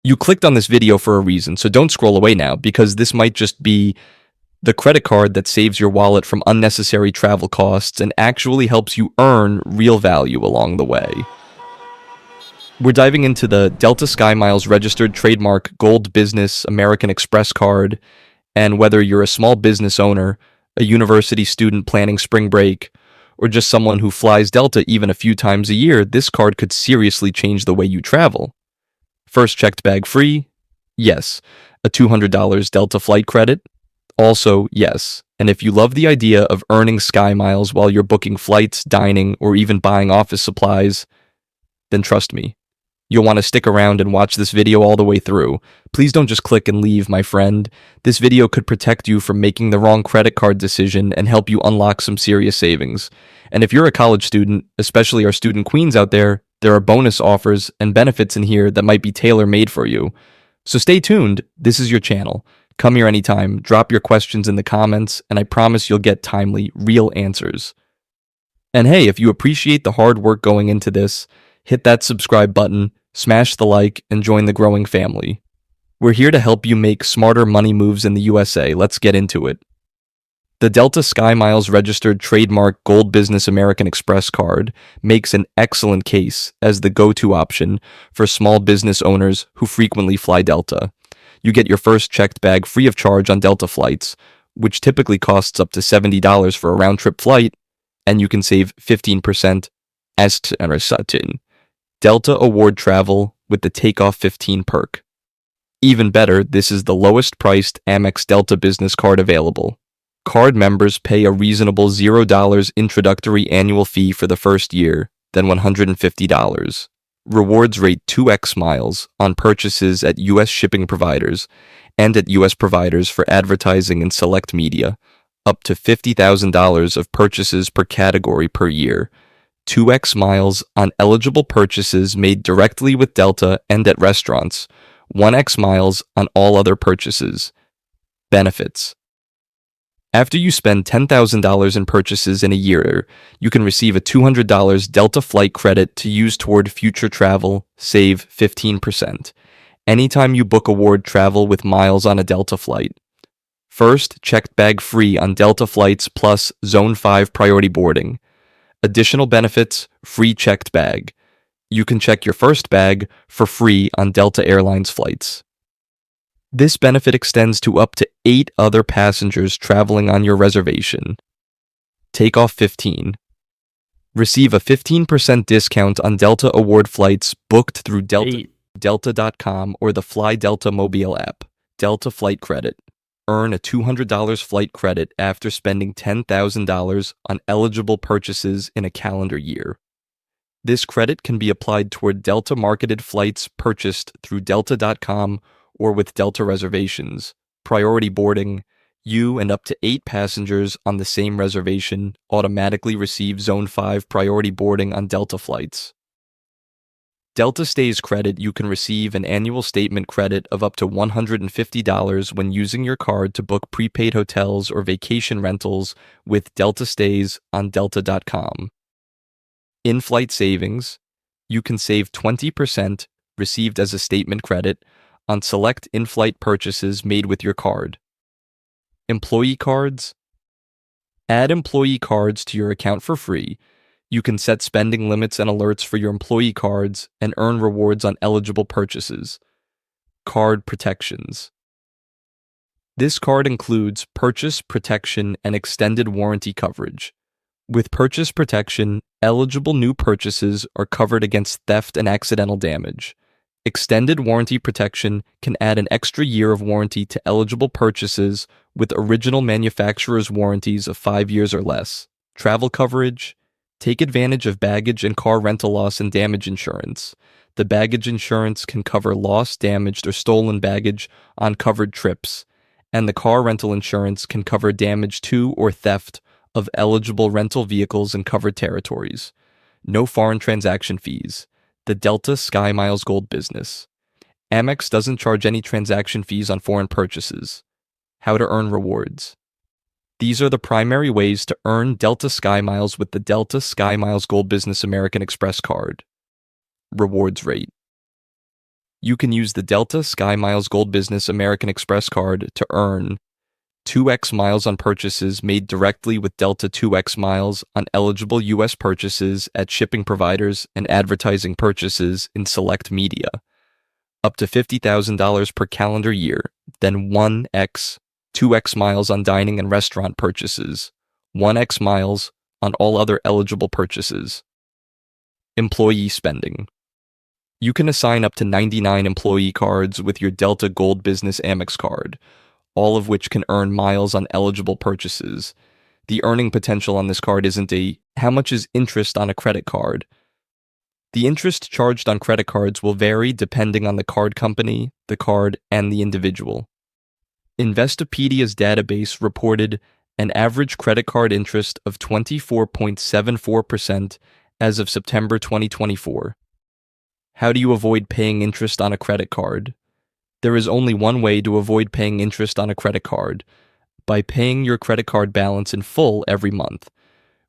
You clicked on this video for a reason, so don't scroll away now, because this might just be the credit card that saves your wallet from unnecessary travel costs and actually helps you earn real value along the way. We're diving into the Delta SkyMiles registered trademark Gold Business American Express card, and whether you're a small business owner, a university student planning spring break, or just someone who flies Delta even a few times a year, this card could seriously change the way you travel. First checked bag free? Yes. A $200 Delta flight credit? Also, yes. And if you love the idea of earning SkyMiles while you're booking flights, dining, or even buying office supplies, then trust me, you'll want to stick around and watch this video all the way through. Please don't just click and leave, my friend. This video could protect you from making the wrong credit card decision and help you unlock some serious savings. And if you're a college student, especially our student queens out there are bonus offers and benefits in here that might be tailor-made for you. So stay tuned. This is your channel. Come here anytime, drop your questions in the comments, and I promise you'll get timely, real answers. And hey, if you appreciate the hard work going into this, hit that subscribe button, smash the like, and join the growing family. We're here to help you make smarter money moves in the USA. Let's get into it. The Delta SkyMiles registered trademark Gold Business American Express card makes an excellent case as the go-to option for small business owners who frequently fly Delta. You get your first checked bag free of charge on Delta flights, which typically costs up to $70 for a round-trip flight, and you can save 15% as to Delta Award travel with the Takeoff 15 perk. Even better, this is the lowest priced Amex Delta business card available. Card members pay a reasonable $0 introductory annual fee for the first year, then $150. Rewards rate 2x miles on purchases at U.S. shipping providers and at U.S. providers for advertising and select media, up to $50,000 of purchases per category per year. 2x miles on eligible purchases made directly with Delta and at restaurants. 1x miles on all other purchases. Benefits. After you spend $10,000 in purchases in a year, you can receive a $200 Delta flight credit to use toward future travel, save 15%. Anytime you book award travel with miles on a Delta flight. First, checked bag free on Delta flights plus Zone 5 priority boarding. Additional benefits, free checked bag. You can check your first bag for free on Delta Airlines flights. This benefit extends to up to 8 other passengers traveling on your reservation. Takeoff 15. Receive a 15% discount on Delta Award flights booked through Delta.com or the Fly Delta mobile app. Delta Flight Credit. Earn a $200 flight credit after spending $10,000 on eligible purchases in a calendar year. This credit can be applied toward Delta marketed flights purchased through Delta.com or with Delta reservations. Priority boarding. You and up to 8 passengers on the same reservation automatically receive Zone 5 priority boarding on Delta flights. Delta Stays credit. You can receive an annual statement credit of up to $150 when using your card to book prepaid hotels or vacation rentals with Delta Stays on Delta.com. In-flight savings. You can save 20% received as a statement credit on select in-flight purchases made with your card. Employee cards. Add employee cards to your account for free. You can set spending limits and alerts for your employee cards and earn rewards on eligible purchases. Card protections. This card includes purchase protection and extended warranty coverage. With purchase protection, eligible new purchases are covered against theft and accidental damage. Extended warranty protection can add an extra year of warranty to eligible purchases with original manufacturer's warranties of 5 years or less. Travel coverage. Take advantage of baggage and car rental loss and damage insurance. The baggage insurance can cover lost, damaged, or stolen baggage on covered trips, and the car rental insurance can cover damage to or theft of eligible rental vehicles in covered territories. No foreign transaction fees. The Delta SkyMiles Gold Business. Amex doesn't charge any transaction fees on foreign purchases. How to earn rewards. These are the primary ways to earn Delta SkyMiles with the Delta SkyMiles Gold Business American Express card. Rewards rate. You can use the Delta SkyMiles Gold Business American Express card to earn 2x miles on purchases made directly with Delta 2x miles on eligible U.S. purchases at shipping providers and advertising purchases in select media, up to $50,000 per calendar year, then 2x miles on dining and restaurant purchases, 1x miles on all other eligible purchases. Employee spending. You can assign up to 99 employee cards with your Delta Gold Business Amex card, all of which can earn miles on eligible purchases. The earning potential on this card isn't how much is interest on a credit card. The interest charged on credit cards will vary depending on the card company, the card, and the individual. Investopedia's database reported an average credit card interest of 24.74% as of September 2024. How do you avoid paying interest on a credit card? There is only one way to avoid paying interest on a credit card: by paying your credit card balance in full every month.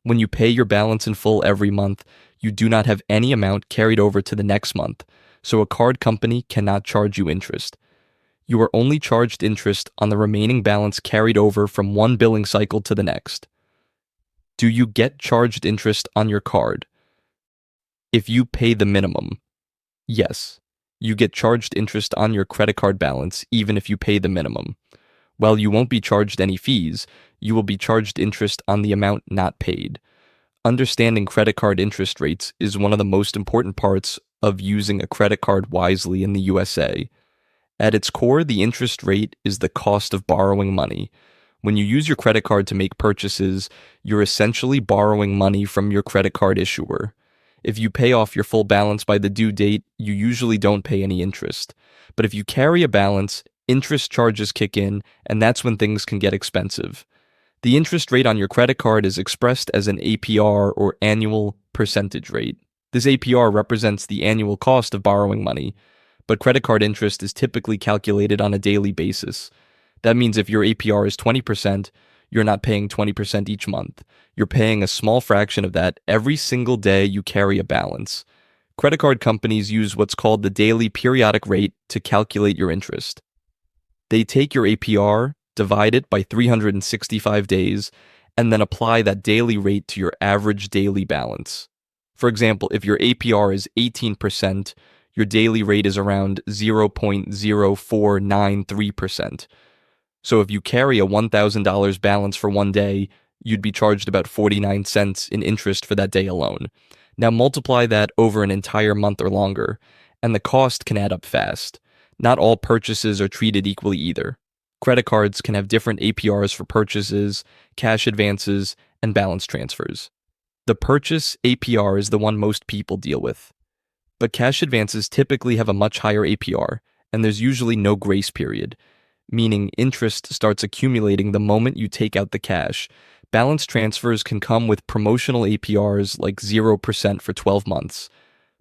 When you pay your balance in full every month, you do not have any amount carried over to the next month, so a card company cannot charge you interest. You are only charged interest on the remaining balance carried over from one billing cycle to the next. Do you get charged interest on your card? If you pay the minimum, yes, you get charged interest on your credit card balance even if you pay the minimum. While you won't be charged any fees, you will be charged interest on the amount not paid. Understanding credit card interest rates is one of the most important parts of using a credit card wisely in the USA. At its core, the interest rate is the cost of borrowing money. When you use your credit card to make purchases, you're essentially borrowing money from your credit card issuer. If you pay off your full balance by the due date, you usually don't pay any interest. But if you carry a balance, interest charges kick in, and that's when things can get expensive. The interest rate on your credit card is expressed as an APR, or annual percentage rate. This APR represents the annual cost of borrowing money, but credit card interest is typically calculated on a daily basis. That means if your APR is 20%, you're not paying 20% each month. You're paying a small fraction of that every single day you carry a balance. Credit card companies use what's called the daily periodic rate to calculate your interest. They take your APR, divide it by 365 days, and then apply that daily rate to your average daily balance. For example, if your APR is 18%, your daily rate is around 0.0493%. So if you carry a $1,000 balance for one day, you'd be charged about 49 cents in interest for that day alone. Now multiply that over an entire month or longer, and the cost can add up fast. Not all purchases are treated equally either. Credit cards can have different APRs for purchases, cash advances, and balance transfers. The purchase APR is the one most people deal with. But cash advances typically have a much higher APR, and there's usually no grace period, meaning interest starts accumulating the moment you take out the cash. Balance transfers can come with promotional APRs like 0% for 12 months.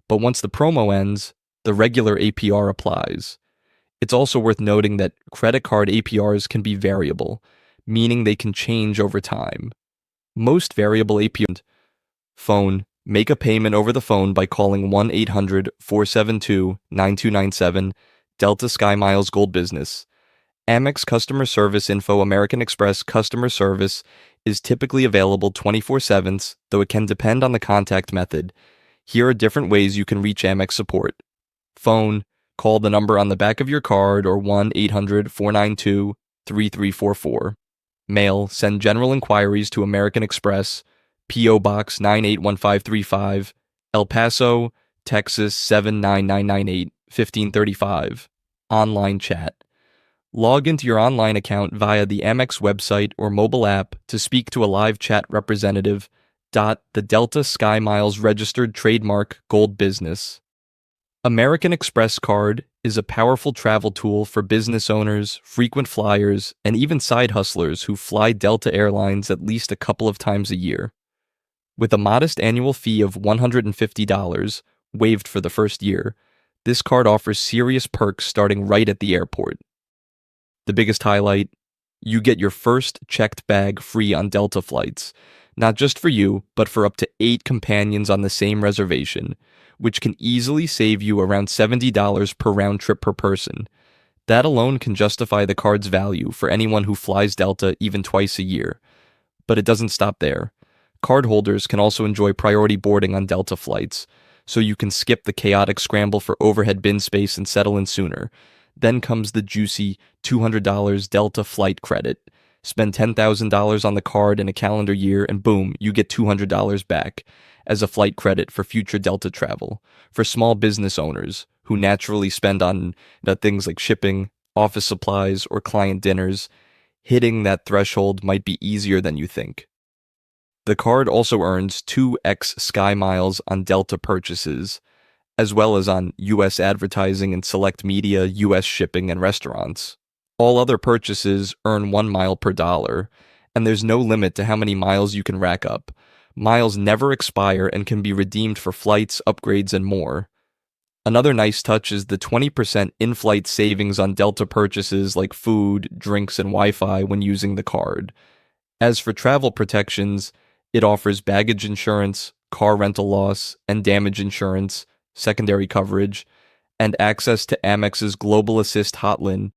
But once the promo ends, the regular APR applies. It's also worth noting that credit card APRs can be variable, meaning they can change over time. Most variable APRs. Phone. Make a payment over the phone by calling 1-800-472-9297, Delta SkyMiles Gold Business. Amex customer service info. American Express customer service is typically available 24/7, though it can depend on the contact method. Here are different ways you can reach Amex support. Phone. Call the number on the back of your card or 1-800-492-3344. Mail. Send general inquiries to American Express, P.O. Box 981535, El Paso, Texas 79998, 1535. Online chat. Log into your online account via the Amex website or mobile app to speak to a live chat representative. The Delta SkyMiles registered trademark Gold Business. American Express card is a powerful travel tool for business owners, frequent flyers, and even side hustlers who fly Delta Airlines at least a couple of times a year. With a modest annual fee of $150, waived for the first year, this card offers serious perks starting right at the airport. The biggest highlight: you get your first checked bag free on Delta flights. not just for you, but for up to 8 companions on the same reservation, which can easily save you around $70 per round trip per person. That alone can justify the card's value for anyone who flies Delta even twice a year. But it doesn't stop there. Cardholders can also enjoy priority boarding on Delta flights, so you can skip the chaotic scramble for overhead bin space and settle in sooner. Then comes the juicy $200 Delta flight credit. Spend $10,000 on the card in a calendar year, and boom, you get $200 back as a flight credit for future Delta travel. For small business owners who naturally spend on things like shipping, office supplies, or client dinners, hitting that threshold might be easier than you think. The card also earns 2x SkyMiles on Delta purchases, as well as on U.S. advertising and select media, U.S. shipping, and restaurants. All other purchases earn 1 mile per dollar, and there's no limit to how many miles you can rack up. Miles never expire and can be redeemed for flights, upgrades, and more. Another nice touch is the 20% in-flight savings on Delta purchases like food, drinks, and Wi-Fi when using the card. As for travel protections, it offers baggage insurance, car rental loss, and damage insurance, secondary coverage, and access to Amex's Global Assist hotline